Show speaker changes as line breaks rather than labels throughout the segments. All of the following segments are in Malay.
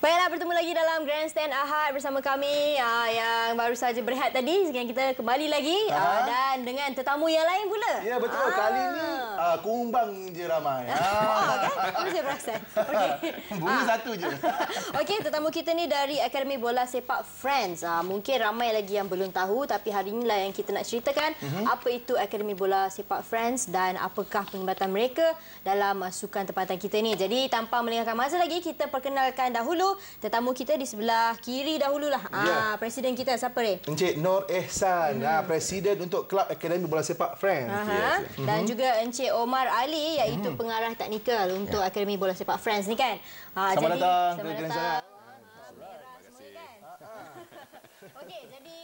Baiklah, bertemu lagi dalam Grandstand Ahad bersama kami yang baru saja berehat tadi. Sekarang kita kembali lagi dan dengan tetamu yang lain pula.
Ya, betul. Kali ini kumbang je ramai.
Kan? Itu saya perasan. Okey.
Bunyi satu je.
Okey, tetamu kita ni dari Akademi Bola Sepak Friends. Mungkin ramai lagi yang belum tahu, tapi hari inilah yang kita nak ceritakan apa itu Akademi Bola Sepak Friends dan apakah penglibatan mereka dalam sukan tempatan kita ni. Jadi, tanpa melengahkan masa lagi, kita perkenalkan dahulu tetamu kita di sebelah kiri dahululah. Presiden kita siapa ni?
Encik Nur Ehsan, Presiden untuk Kelab Akademi Bola Sepak Friends.
Dan juga Encik Omar Ali, iaitu pengarah teknikal untuk Akademi Bola Sepak Friends ni kan.
Selamat datang ke Grand Sana.
Okey, jadi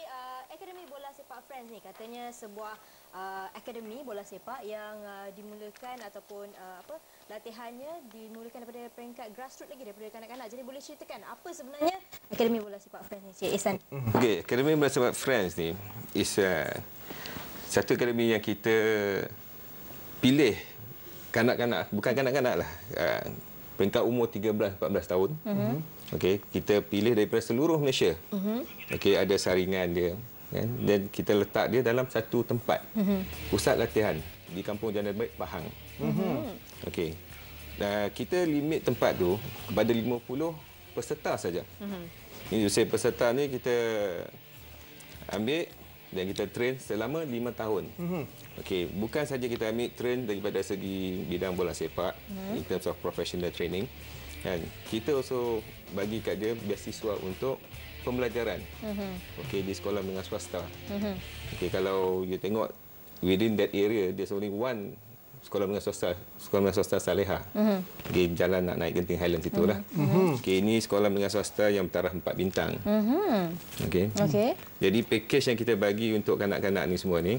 Akademi Bola Sepak Friends ni katanya sebuah akademi bola sepak yang dimulakan ataupun latihannya dimulakan daripada peringkat grassroots lagi, daripada kanak-kanak. Jadi boleh ceritakan apa sebenarnya Akademi Bola Sepak Friends ni, Cik Ehsan?
Okey, Akademi Bola Sepak Friends ni is satu akademi yang kita pilih kanak-kanak, bukan kanak-kanak lah, peringkat umur 13-14 tahun. Okey, kita pilih daripada seluruh Malaysia. Okey, ada saringan dia. Dan kita letak dia dalam satu tempat, pusat latihan di Kampung Janda Baik, Pahang. Okey, kita limit tempat tu kepada 50 peserta saja. Ini peserta ni kita ambil dan kita train selama 5 tahun. Okey, bukan saja kita ambil train daripada segi bidang bola sepak, in terms of professional training, dan kita also bagi kat dia beasiswa untuk pembelajaran. Okey, di sekolah menengah swasta. Okey, kalau you tengok within that area, there's only one sekolah menengah swasta Saleha. Okey, jalan nak naik Genting Highlands itulah. Okey, ini sekolah menengah swasta yang bertaraf 4 bintang. Okey. Jadi package yang kita bagi untuk kanak-kanak ni semua ni,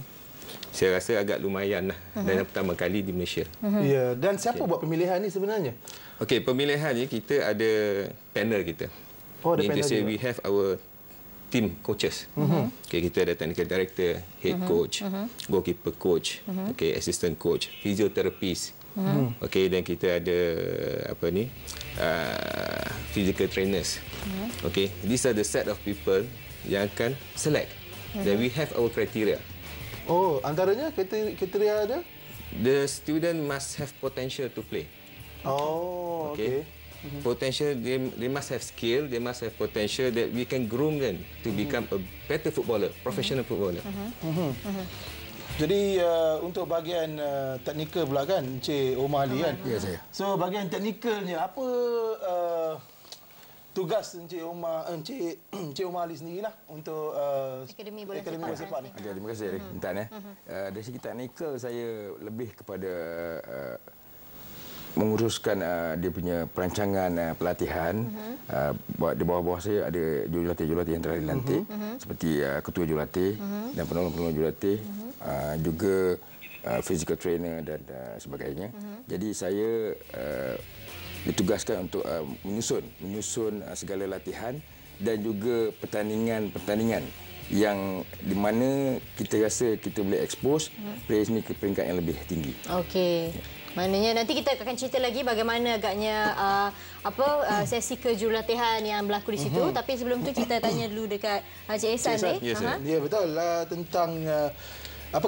saya rasa agak lumayan lah. Dan yang pertama kali di Malaysia.
Ya, dan siapa buat pemilihan ni sebenarnya?
Okey, pemilihan ni kita ada panel kita. We have our team coaches. Okay, kita ada technical director, head coach, goalkeeper coach, okay, assistant coach, physiotherapist. Okay, dan kita ada physical trainers. Okay, these are the set of people yang akan select. Then we have our criteria.
Oh, antaranya kriteria ada?
The student must have potential to play.
Oh, okay.
Potential, they must have skill, they must have potential that we can groom them to become a better footballer, professional footballer.
Jadi untuk bahagian teknikal pula kan, Encik Omar Ali kan?
Ya, saya.
So bahagian teknikalnya, apa tugas Encik Omar Ali sendirilah untuk
Akademi Bola
Sepak ni?
Okay, terima kasih Intan. Dari segi teknikal saya lebih kepada menguruskan dia punya perancangan pelatihan. Di bawah-bawah saya ada jurulatih-jurulatih yang telah dilantik, seperti ketua jurulatih dan penolong-penolong jurulatih, juga physical trainer dan sebagainya. Jadi saya ditugaskan untuk menyusun segala latihan dan juga pertandingan-pertandingan yang di mana kita rasa kita boleh expose players ni ke peringkat yang lebih tinggi.
Okey. Maknanya nanti kita akan cerita lagi bagaimana agaknya sesi kejurulatihan yang berlaku di situ. Tapi sebelum tu kita tanya dulu dekat Cik Ehsan ni.
Ya, betul. Tentang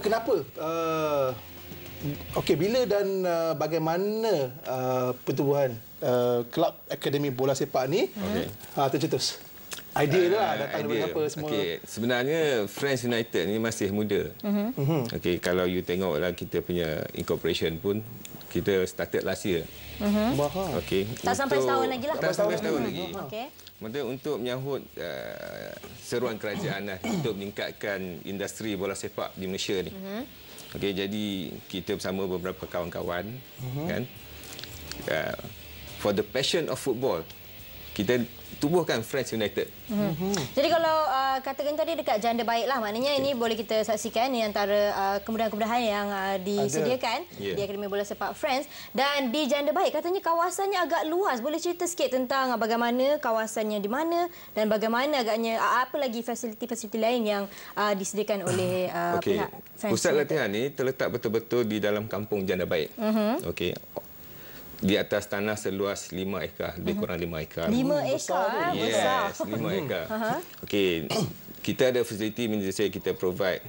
kenapa okey, bila dan bagaimana pertubuhan Kelab Akademi Bola Sepak ni tercetus? Idea dia lah datang daripada apa semua.
Okay. Sebenarnya Friends United ni masih muda. Okay, kalau you tengoklah kita punya incorporation pun kita started last year. Okay.
Tak sampai setahun lagi lah.
Tak sampai setahun lagi. Maksudnya untuk menyambut seruan kerajaan lah, untuk meningkatkan industri bola sepak di Malaysia ni. Okay, jadi kita bersama beberapa kawan-kawan kan, for the passion of football, kita tubuhkan Friends United.
Jadi kalau katakan tadi dekat Janda Baik lah, maknanya ini boleh kita saksikan ni antara kemudahan-kemudahan yang disediakan di Akademi Bola Sepak Friends. Dan di Janda Baik katanya kawasannya agak luas. Boleh cerita sikit tentang bagaimana kawasannya di mana dan bagaimana agaknya apa lagi fasiliti-fasiliti lain yang disediakan oleh pihak Friends
Pusat
United.
latihan ni terletak betul-betul di dalam kampung Janda Baik. Okey. di atas tanah seluas 5 ekar, lebih kurang 5 ekar.
5 ekar, besar.
Yes, 5 ekar. Okey, kita ada facility, means kita provide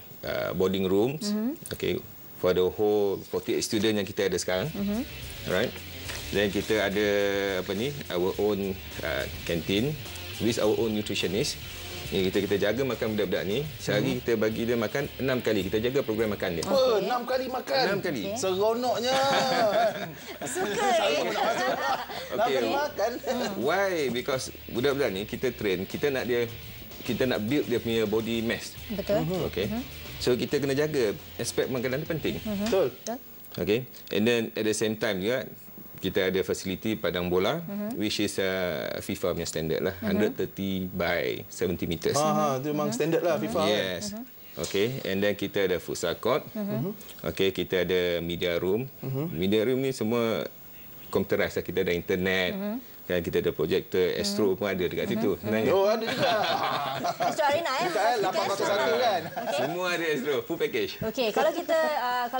boarding rooms, okay, for the whole 48 student yang kita ada sekarang. Alright. Dan kita ada our own canteen with our own nutritionist. Kita jaga makan budak-budak ni. Sehari kita bagi dia makan 6 kali. Kita jaga program makan dia.
6 kali makan.
6 kali.
Seronoknya.
Suka.
Saya pun nak masuk. 6 kali makan.
Why? Because budak-budak ni kita train, kita nak build dia punya body mass.
Betul.
Okay. So kita kena jaga aspek makanan ni penting.
Betul.
Okay. And then at the same time juga kita ada fasiliti padang bola, which is FIFA punya standard lah, 130 by 70 meters.
Itu memang standard lah FIFA.
Yes. Okay, and then kita ada futsal court. Okay, kita ada media room. Media room ni semua computerized lah. Kita ada internet. Kan kita ada projektor, Astro pun ada dekat situ.
Oh, ada juga.
Astro Arena
Bukan 801 kan?
Semua ada Astro, full package.
Okey, kalau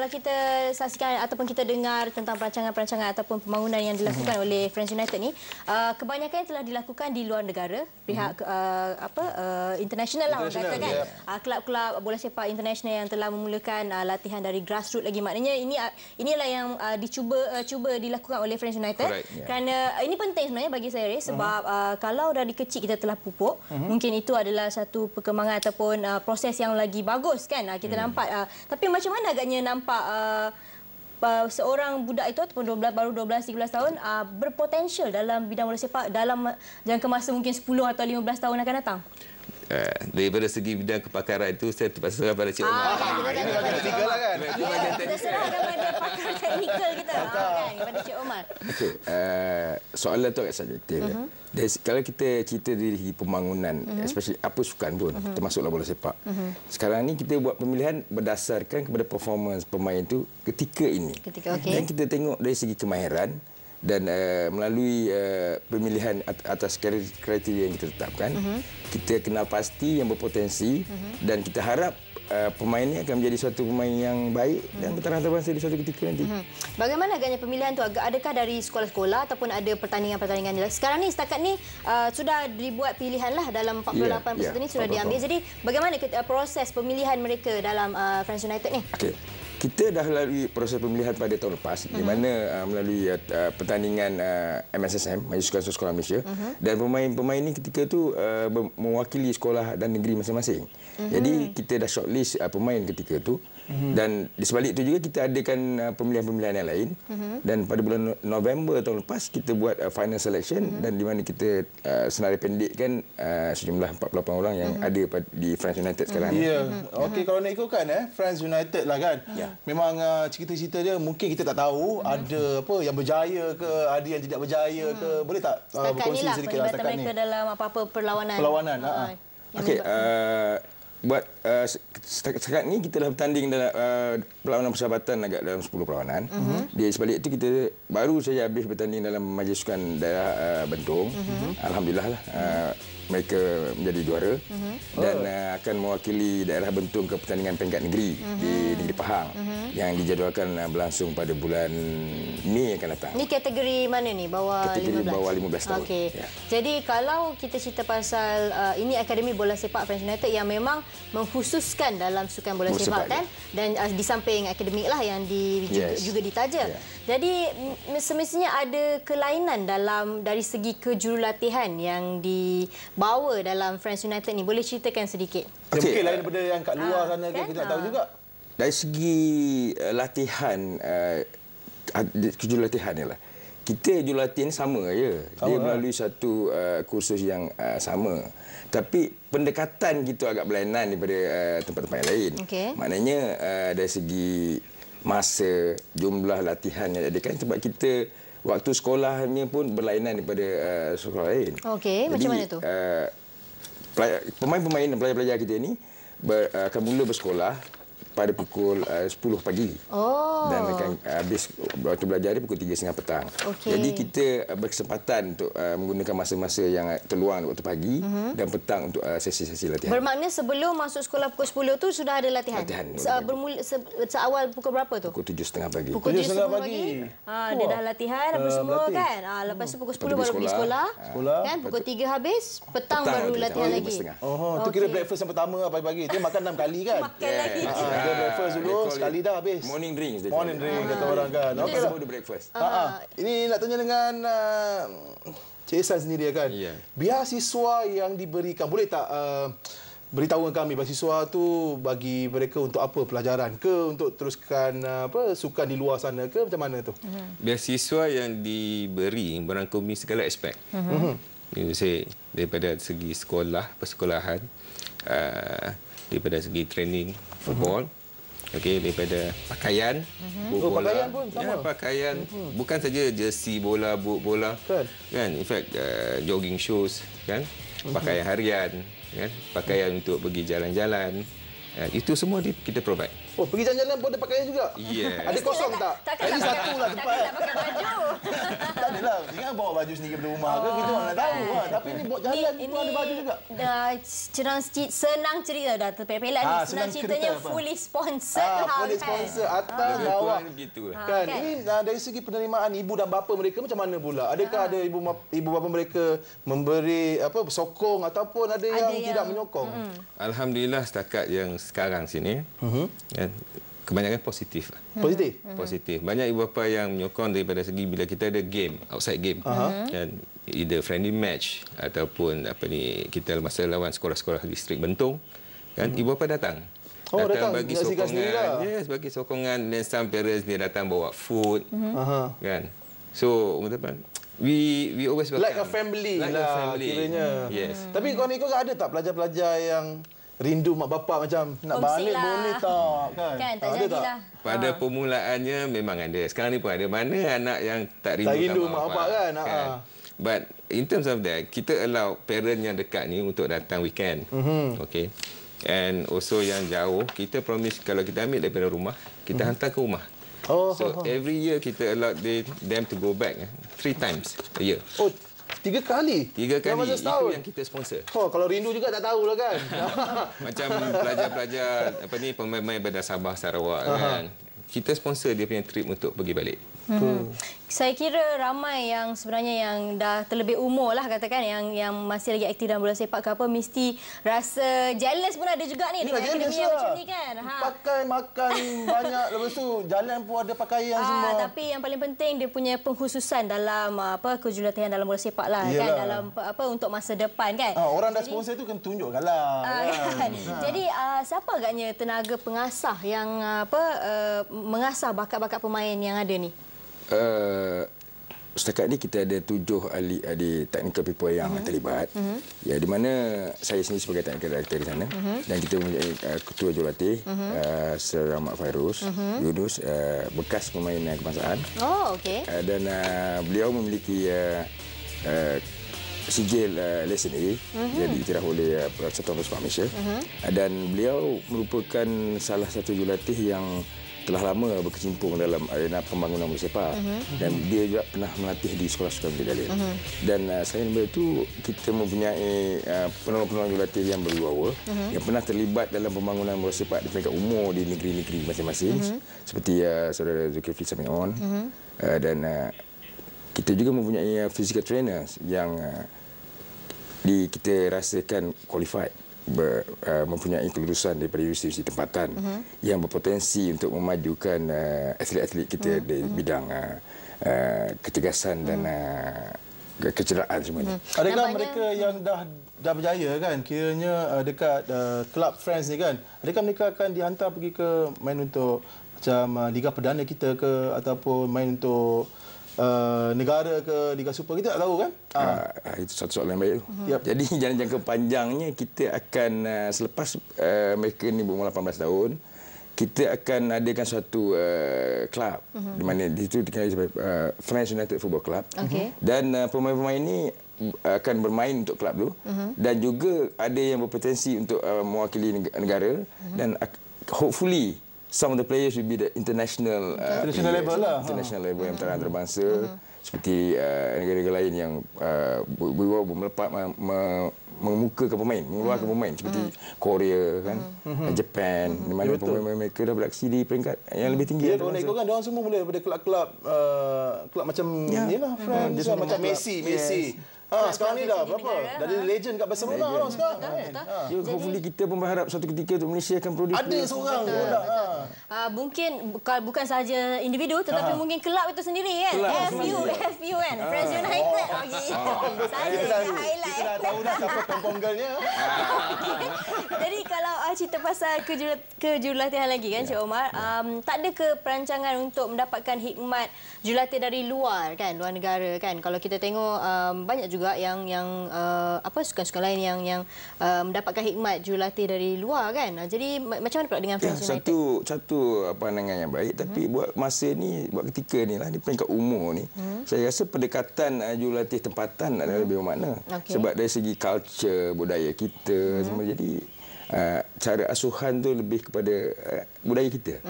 kita saksikan ataupun kita dengar tentang perancangan-perancangan ataupun pembangunan yang dilakukan oleh Friends United ni, kebanyakan telah dilakukan di luar negara, pihak international lah orang kata kan. Kelab-kelab bola sepak international yang telah memulakan latihan dari grassroots lagi, maknanya inilah yang cuba dilakukan oleh Friends United. Kerana ini penting sebenarnya bagi saya, sebab kalau dari kecil kita telah pupuk, mungkin itu adalah satu perkembangan ataupun proses yang lagi bagus kan, kita nampak. Tapi macam mana agaknya nampak seorang budak itu ataupun baru 12-13 tahun berpotensial dalam bidang bola sepak dalam jangka masa mungkin 10 atau 15 tahun akan datang?
Daripada segi bidang kepakaran itu saya terpaksa pada Cik Omar.
Ini bagian ketiga lah kan?
Terserah kepada pakar teknikal kita kan, kepada Cik Omar.
Okey, soalan tu agak subjektif. Kalau kita cerita dari pembangunan, especially apa sukan pun, termasuklah bola sepak. Sekarang ni kita buat pemilihan berdasarkan kepada performance pemain itu ketika ini. Dan kita tengok dari segi kemahiran dan melalui pemilihan atas kriteria yang kita tetapkan, kita kenal pasti yang berpotensi dan kita harap pemain ini akan menjadi suatu pemain yang baik dan bertaraf bangsa di suatu ketika nanti.
Bagaimana agaknya pemilihan itu? Adakah dari sekolah-sekolah ataupun ada pertandingan-pertandingan? Sekarang ni setakat ni sudah dibuat pilihan lah dalam 48 peserta ni sudah diambil. Jadi bagaimana proses pemilihan mereka dalam Friends United ni?
Okey. Kita dah lalui proses pemilihan pada tahun lepas di mana melalui pertandingan MSSM, Majlis Sukan Sekolah Malaysia, dan pemain-pemain ini ketika itu mewakili sekolah dan negeri masing-masing. Jadi kita dah shortlist pemain ketika itu. Dan di sebalik itu juga kita adakan pemilihan-pemilihan yang lain. Dan pada bulan November tahun lepas kita buat final selection dan di mana kita senarai pendekkan sejumlah 48 orang yang ada di Friends United sekarang.
Ya. Okey, kalau nak ikutkan Friends United lah kan. Memang cerita-cerita dia mungkin kita tak tahu ada apa yang berjaya ke, ada yang tidak berjaya ke. Boleh tak berkongsi sedikit
lah setakat mereka dalam apa-apa perlawanan.
Okey, buat setakat ni kita dah bertanding dalam perlawanan persahabatan agak dalam 10 perlawanan. Di sebalik itu kita baru saja habis bertanding dalam Majlis Sukan Daerah Bentong. Alhamdulillah lah mereka menjadi juara dan akan mewakili daerah Bentong ke pertandingan peringkat negeri di Negeri Pahang yang dijadualkan berlangsung pada bulan Mei yang akan datang.
Ini kategori mana ni? Bawah
kategori
15?
Bawah 15 tahun.
Okey. Ya. Jadi kalau kita cerita pasal ini Akademi Bola Sepak Friends United yang memang mengkhususkan dalam sukan bola sepak kan, dan di samping akademik lah yang juga ditaja. Jadi semestinya ada kelainan dari segi kejurulatihan yang dibawa dalam Friends United ni. Boleh ceritakan sedikit?
Mungkin lain daripada yang kat luar sana kan? Kita tak tahu juga.
Dari segi latihan, kejurulatihan ni lah. Kita jurulatihan sama je. Dia melalui satu kursus yang sama. Tapi pendekatan kita agak berlainan daripada tempat-tempat yang lain. Maknanya dari segi masa, jumlah latihan yang diadakan sebab kita waktu sekolahnya pun berlainan daripada sekolah lain.
Okey, macam mana tu?
Pemain-pemain dan pelajar-pelajar kita ni akan mula bersekolah pada pukul 10 pagi. Dan akan habis waktu belajar dia pukul 3.30 petang. Jadi kita berkesempatan untuk menggunakan masa-masa yang terluang waktu pagi dan petang untuk sesi-sesi latihan.
Bermakna sebelum masuk sekolah pukul 10 tu sudah ada latihan? Bermula seawal pukul berapa tu?
Pukul 7.30 pagi.
Pukul 7.30 pagi. Dia dah latihan apa semua kan. Lepas tu pukul 10 baru pergi sekolah. Kan pukul 3 habis, petang baru latihan lagi.
Tu kira breakfast yang pertama pagi-pagi. Dia makan 6 kali kan?
Makan lagi.
Dia breakfast dulu sekali dah habis.
Morning drinks.
Morning drink kata orang kan.
Okey lah. Breakfast.
Ini nak tanya dengan Cik Ehsan sendiri kan. Biasiswa yang diberikan, boleh tak beritahu kami biasiswa tu bagi mereka untuk apa, pelajaran ke, untuk teruskan sukan di luar sana ke, macam mana tu?
Biasiswa yang diberi merangkumi segala aspek. Daripada segi sekolah, persekolahan, daripada segi training football, daripada pakaian, bola.
Pakaian pun sama.
Ya, pakaian bukan saja jersey bola, boot bola. Kan, in fact jogging shoes kan, pakaian harian kan, pakaian untuk pergi jalan-jalan. Itu semua kita provide.
Pergi jalan-jalan pun ada pakaian juga?
Yes.
Ada kosong tak?
Takkan
satulah tempat.
Tak pakai baju.
Tak adalah. Jangan bawa baju sendiri dari rumah ke, kita orang nak tahu. Tapi ni buat jalan pun ada baju juga.
Senang cerita dah terpelak ni. Senang ceritanya fully sponsored lah.
Fully sponsored atas bawah. Kan.
Kan?
Ini dari segi penerimaan ibu dan bapa mereka macam mana pula? Adakah ada ibu bapa mereka memberi sokong ataupun ada yang tidak menyokong?
Alhamdulillah setakat yang sekarang sini kebanyakan positif. Positif. Banyak ibu bapa yang menyokong daripada segi bila kita ada game, outside game. Dan either friendly match ataupun kita masa lawan sekolah-sekolah distrik Bentong, kan ibu bapa datang. Datang bagi sokongan. Yes, bagi sokongan, dan some parents dia datang bawa food. Kan. So, we always welcome.
Like a family lah kiranya.
Yes.
Tapi kau ada tak pelajar-pelajar yang rindu mak bapak, macam nak balik boleh tak kan?
Tak jadilah.
Pada permulaannya memang ada. Sekarang ni pun ada. Mana anak yang tak rindu
mak bapak kan?
But in terms of that, kita allow parent yang dekat ni untuk datang weekend. Okay. And also yang jauh, kita promise kalau kita ambil daripada rumah, kita hantar ke rumah. So every year kita allow them to go back 3 times a year.
3 kali?
3 kali. Itu yang kita sponsor.
Kalau rindu juga tak tahulah kan.
Macam pelajar-pelajar pemain-pemain daripada Sabah, Sarawak kan. Kita sponsor dia punya trip untuk pergi balik.
Saya kira ramai yang sebenarnya yang dah terlebih umur lah katakan, yang masih lagi aktif dalam bola sepak ke apa, mesti rasa jealous pun ada juga ni dengan akademi yang macam ni kan.
Pakai makan banyak, lepas tu jalan pun ada pakaian semua.
Tapi yang paling penting dia punya pengkhususan dalam kejurulatihan dalam bola sepak lah. Kan, dalam untuk masa depan kan.
Orang dah sponsor tu kan tunjukkanlah. Kan.
Jadi siapa agaknya tenaga pengasah yang mengasah bakat-bakat pemain yang ada ni?
Setakat ni kita ada 7 ahli technical people yang terlibat. Ya, di mana saya sendiri sebagai technical director di sana, dan kita mempunyai ketua jurulatih Sir Ahmad Fairuz Yunus, bekas pemain kebangsaan. Dan beliau memiliki sijil lesen A, jadi diiktiraf oleh Persatuan Bola Malaysia. Dan beliau merupakan salah satu jurulatih yang telah lama berkecimpung dalam arena pembangunan bola sepak, dan dia juga pernah melatih di sekolah-sekolah Bukit Jalil. Dan selain daripada itu, kita mempunyai penolong-penolong jurulatih yang berwibawa yang pernah terlibat dalam pembangunan bola sepak di peringkat umur di negeri-negeri masing-masing, seperti saudara Zulkifli Samion. Dan kita juga mempunyai physical trainers yang kita rasakan qualified, mempunyai kelulusan daripada universiti tempatan yang berpotensi untuk memajukan atlet-atlet kita di bidang kecergasan dan kecederaan semua.
Adakah mereka yang dah berjaya kan, kiranya dekat club Friends ni kan, adakah mereka akan dihantar pergi ke main untuk macam Liga Perdana kita ke, ataupun main untuk negara ke Liga Super, kita tak tahu kan?
Itu satu soalan yang baik. Jadi jangka panjangnya kita akan selepas mereka ni berumur 18 tahun, kita akan adakan suatu kelab di mana di situ dikenali sebagai Friends United Football Club. Dan pemain-pemain ini akan bermain untuk kelab tu, dan juga ada yang berpotensi untuk mewakili negara, dan hopefully some of the players will be the international
level lah.
International level yang antarabangsa seperti negara-negara lain yang melepas mengemukakan pemain, mengeluarkan pemain seperti Korea kan, Japan, di mana pemain mereka dah beraksi di peringkat yang lebih tinggi.
Ya, kalau nak ikutkan, diorang semua mula daripada kelab-kelab macam ni lah, France, macam Messi. Sekarang ni dah berapa? Dah jadi legend kat Barcelona orang sekarang.
Hopefully kita pun berharap suatu ketika untuk Malaysia akan produce
ada seorang budak.
Mungkin bukan sahaja individu tetapi mungkin kelab itu sendiri kan. FU kan. France United lagi. Saya highlight.
Kita dah tahu dah siapa pengponggalnya.
Jadi kalau cerita pasal kejurulatihan lagi kan Cik Omar, tak ada ke perancangan untuk mendapatkan hikmat jurulatih dari luar kan, luar negara kan. Kalau kita tengok banyak juga yang sukan-sukan lain yang mendapatkan hikmat jurulatih dari luar kan. Jadi macam mana pula dengan France United?
Satu pandangan yang baik, tapi buat masa ni, buat ketika ni lah, di peringkat umur ni, saya rasa pendekatan jurulatih tempatan adalah lebih bermakna. Sebab dari segi culture, budaya kita semua, jadi cara asuhan tu lebih kepada budaya kita.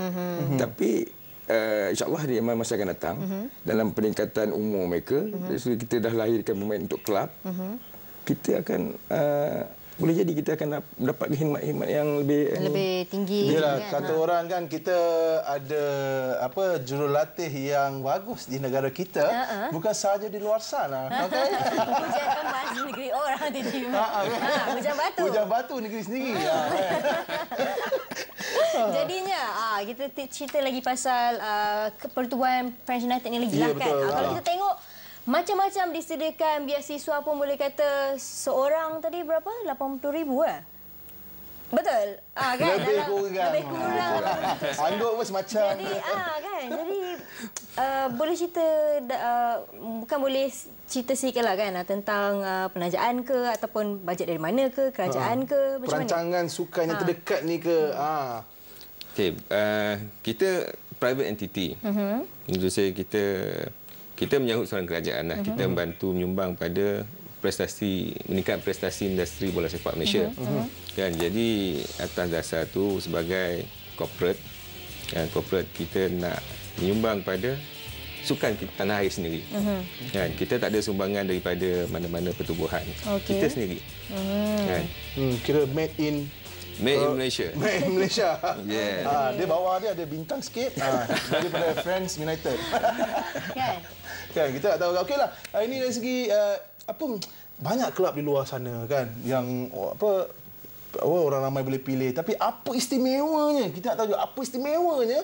Tapi InsyaAllah di masa akan datang dalam peningkatan umur mereka, kita dah lahirkan pemain untuk kelab, kita akan boleh jadi kita akan dapat khidmat-khidmat yang lebih
tinggi.
Yalah, kata orang kan kita ada jurulatih yang bagus di negara kita, bukan sahaja di luar sana. Okey.
Hujan emas di negeri orang tiba-tiba. Hujan batu.
Hujan batu negeri sendiri.
Jadinya kita cerita lagi pasal pertubuhan France United ni lagi lah kan. Kalau kita tengok macam-macam disediakan beasiswa pun, boleh kata seorang tadi berapa? 80,000 Betul? Kan?
Lebih kurang. Anggap pun semacam.
Jadi kan. Jadi boleh cerita bukan boleh cerita sikitlah kan tentang penajaan ke ataupun bajet dari mana ke, kerajaan ke, macam
perancangan
mana?
sukan yang terdekat ni ke.
Okey, kita private entity. Menurut saya kita menyahut seorang kerajaan lah. Kita membantu menyumbang pada meningkat prestasi industri bola sepak Malaysia. Kan, jadi atas dasar tu sebagai corporate kita nak menyumbang pada sukan tanah air sendiri. Kan, kita tak ada sumbangan daripada mana-mana pertubuhan. Kita sendiri. Kan.
Kira made in
Malaysia.
Made in Malaysia.
Yeah.
Dia bawah dia ada bintang sikit daripada France United. Kan kita tak tahu. Okeylah. Ini dari segi banyak kelab di luar sana kan yang orang ramai boleh pilih, tapi apa istimewanya? Kita tak tahu juga apa istimewanya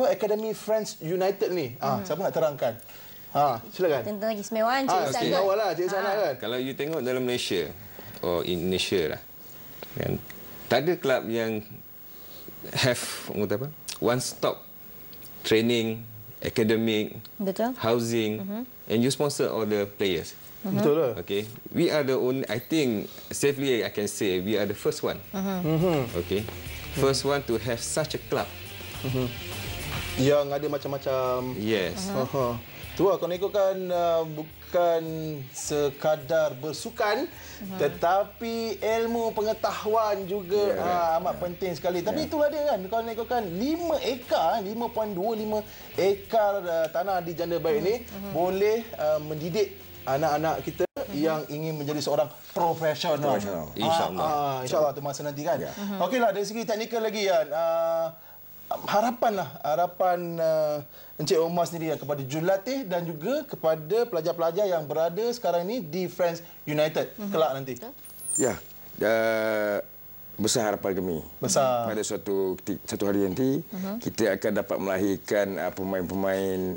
Akademi France United ni. Siapa nak terangkan? Silakan.
Tentang keistimewaan Cik Ihsan.
Istimewalah Cik Ihsan kan.
Kalau you tengok dalam Malaysia Indonesia lah kan, tak ada kelab yang have one stop training, academic, housing, and you sponsor all the players.
Betul lah.
Okay, we are the only, I think safely I can say we are the first one. Okay, first one to have such a club.
Yang ada macam-macam.
Yes.
Tu lah, kalau ikutkan bukan sekadar bersukan, tetapi ilmu pengetahuan juga amat penting sekali. Tapi itulah dia kan, kalau ikutkan 5 ekar, 5.25 ekar tanah di Janda Baik ini boleh mendidik anak-anak kita yang ingin menjadi seorang profesional. InsyaAllah. InsyaAllah tu masa nanti kan. Okeylah, dari segi teknikal lagi kan. Harapan Encik Omar sendiri kepada jurulatih dan juga kepada pelajar-pelajar yang berada sekarang ini di France United kelak nanti.
Ya, besar harapan kami.
Besar.
Pada satu hari nanti kita akan dapat melahirkan pemain-pemain,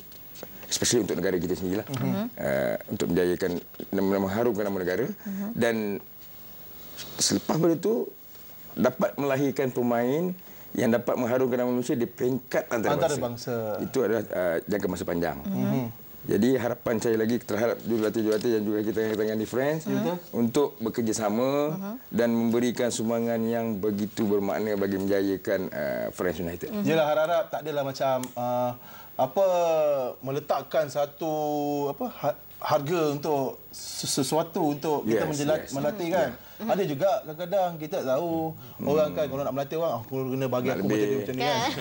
especially untuk negara kita sendirilah, untuk menjayakan, mengharumkan nama negara, dan selepas itu dapat melahirkan pemain yang dapat mengharumkan nama Malaysia di peringkat antarabangsa. Itu adalah jangka masa panjang. Jadi harapan saya lagi terhadap jurulatih-jurulatih yang juga kita tengah di France untuk bekerjasama dan memberikan sumbangan yang begitu bermakna bagi menjayakan France United.
Yalah, harap-harap tak adalah macam meletakkan satu harga untuk sesuatu untuk kita melatih kan. Ada juga kadang-kadang kita tahu orang kan kalau nak melatih orang kena bagi aku macam ni kan.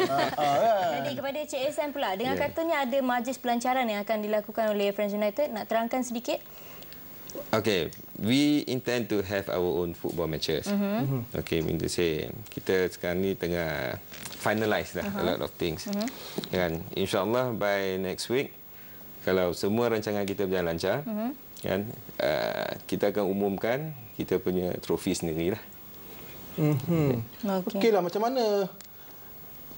Jadi kepada Cik Ehsan pula, dengan katanya ada majlis pelancaran yang akan dilakukan oleh Friends United, nak terangkan sedikit?
Okay, we intend to have our own football matches. Okay, mean to say kita sekarang ni tengah finalize dah a lot of things. Dan insyaAllah by next week, kalau semua rancangan kita berjalan lancar, kan, kita akan umumkan kita punya trofi sendirilah.
Okeylah, macam mana?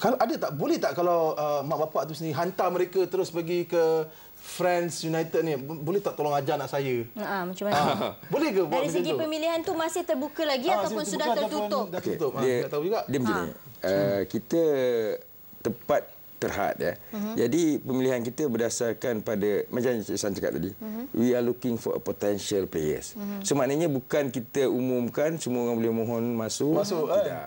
Kalau ada tak, boleh tak kalau mak bapak tu sendiri hantar mereka terus pergi ke Friends United ni, boleh tak tolong ajar anak saya?
Macam mana?
Boleh ke buat
dari
macam
segi
tu?
pemilihan tu masih terbuka lagi ataupun sudah tertutup?
Dah tutup.
Dia,
tak tahu juga.
Dia macam ni. Kita tepat terhad ya. Jadi pemilihan kita berdasarkan pada macam Cik San cakap tadi. We are looking for a potential players. So maknanya bukan kita umumkan semua orang boleh mohon masuk. Tidak.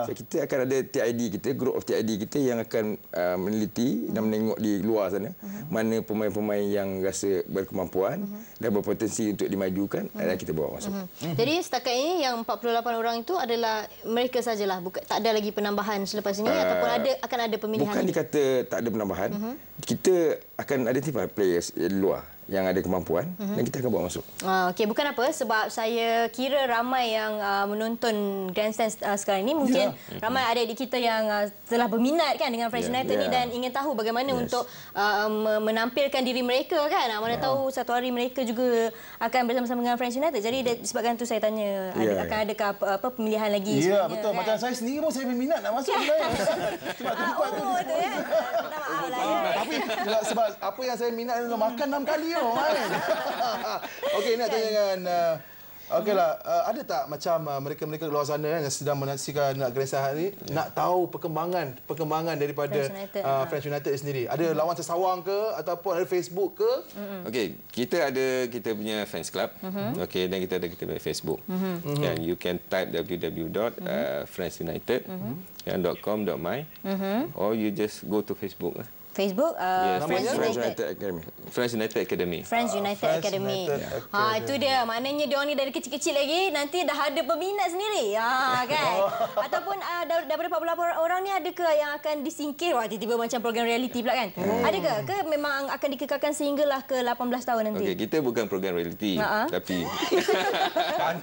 So, kita akan ada TID kita, group of TID kita yang akan meneliti dan menengok di luar sana mana pemain-pemain yang rasa berkemampuan dan berpotensi untuk dimajukan dan kita bawa masuk.
Jadi setakat ini yang 48 orang itu adalah mereka sajalah, tak ada lagi penambahan selepas ini ataupun akan ada pemilihan?
Bukan dikata tak ada penambahan. Kita akan identify players luar yang ada kemampuan dan kita akan bawa masuk.
Okey, bukan apa, sebab saya kira ramai yang menonton Grandstand sekarang ini, mungkin ramai adik-adik kita yang telah berminat kan dengan Friends United ni dan ingin tahu bagaimana untuk menampilkan diri mereka kan. Mana tahu satu hari mereka juga akan bersama-sama dengan Friends United. Jadi disebabkan itu saya tanya, akan adakah apa pemilihan lagi?
Ya, betul. Kan? Macam saya sendiri pun saya berminat nak masuk sebenarnya. Sebab tempat tu.
Minta maaf lah ya.
Tapi sebab apa yang saya minat adalah makan 6 kali. Okey, nak tanya dengan okeylah, ada tak macam mereka-mereka di luar sana yang sedang menyaksikan Grandstand hari ini nak tahu perkembangan daripada Friends United sendiri? Ada lawan sesawang ke ataupun ada Facebook ke?
Okey, kita ada kita punya fans club. Okey, dan kita ada kita punya Facebook. And you can type www.friendsunited.com.my or you just go to Facebook lah.
Facebook, Friends United
Academy.
Friends United Academy.
Friends United Academy. Itu dia. Maknanya dia orang ni dari kecil-kecil lagi nanti dah ada peminat sendiri. Kan? Ataupun daripada 48 orang ni adakah yang akan disingkir? Wah, tiba-tiba macam program reality pula kan? Adakah? Ke memang akan dikekalkan sehinggalah ke 18 tahun nanti?
Okey, kita bukan program reality, tapi
kan?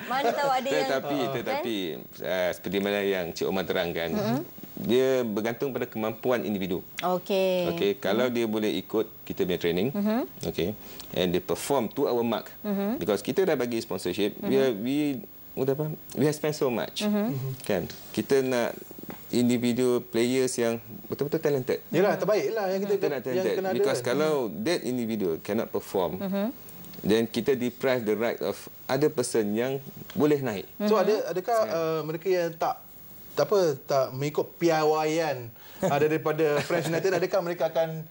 Mana tahu ada yang
tetapi seperti mana yang Cik Omar terangkan, dia bergantung pada kemampuan individu. Okey, kalau dia boleh ikut kita punya training, okey, and they perform to our mark, because kita dah bagi sponsorship, we have spent so much, kan? Kita nak individu players yang betul-betul talented.
Yalah, terbaiklah yang kita
nak talented. Because kalau that individual cannot perform, then kita deprive the right of other person yang boleh naik.
So adakah mereka yang tak mengikut piawaian daripada Friends United, adakah mereka akan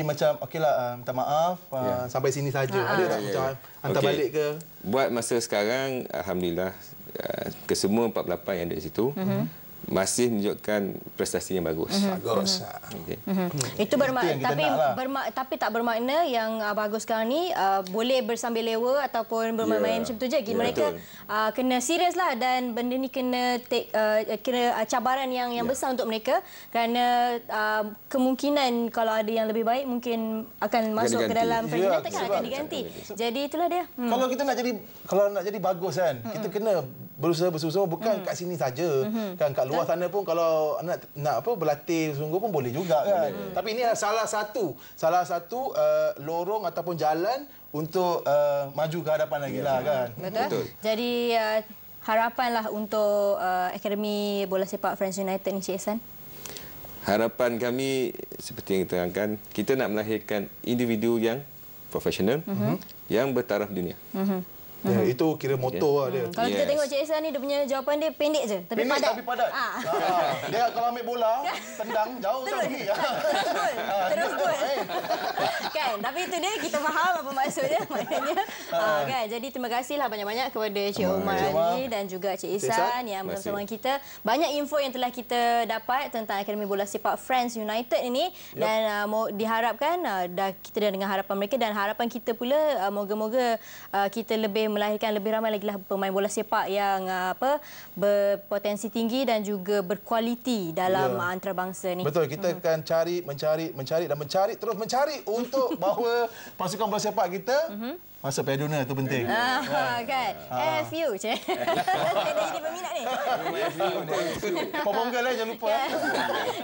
macam okeylah, minta maaf, sampai sini saja? Ada tak macam hantar balik ke?
Buat masa sekarang, alhamdulillah, kesemua 48 yang ada di situ masih menunjukkan prestasi yang bagus.
Bagus.
Okay.
Itu tapi tak bermakna yang bagus sekarang ni boleh bersambil lewa ataupun bermain-main macam tu je. Mereka kena serius lah, dan benda ni kena cabaran yang besar untuk mereka, kerana kemungkinan kalau ada yang lebih baik mungkin akan masuk ke dalam Friends United kan, akan diganti. Jadi itulah dia.
Kalau kita nak jadi bagus kan, kita kena berusaha bukan kat sini saja. Kan kat luar sana pun kalau nak berlatih sungguh pun boleh juga kan. Tapi ini adalah salah satu lorong ataupun jalan untuk maju ke hadapan lagi lah kan.
Betul. Jadi harapanlah untuk Akademi Bola Sepak Friends United ni, Cik Ehsan.
Harapan kami seperti yang diterangkan, kita nak melahirkan individu yang profesional, yang bertaraf dunia.
Ya, itu kira moto lah dia.
Kalau kita tengok Cik Ehsan ni, dia punya jawapan dia pendek je, tapi padat.
Dia kalau ambil bola, tendang jauh
terus gol. Kan? kan. Tapi itu dia, kita faham apa maksudnya. Maknanya kan. Jadi terima kasihlah banyak-banyak kepada Cik Omar Ali dan juga Cik Ihsan yang bersama kita. Banyak info yang telah kita dapat tentang Akademi Bola Sepak Friends United ini dan diharapkan kita dah dengar harapan mereka dan harapan kita pula moga-moga kita lebih melahirkan lebih ramai lagi lah pemain bola sepak yang berpotensi tinggi dan juga berkualiti dalam antarabangsa ni.
Betul, kita akan mencari terus mencari untuk bahawa pasukan bola sepak kita masuk Piala Dunia, itu penting.
Kan. FU je. Saya dah jadi peminat ni.
Pomonggal jangan lupa.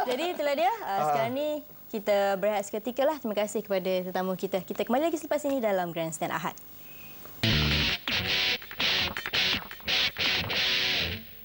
Jadi itulah dia. Sekarang ni kita berehat seketika lah. Terima kasih kepada tetamu kita. Kita kembali lagi selepas ini dalam Grandstand Ahad.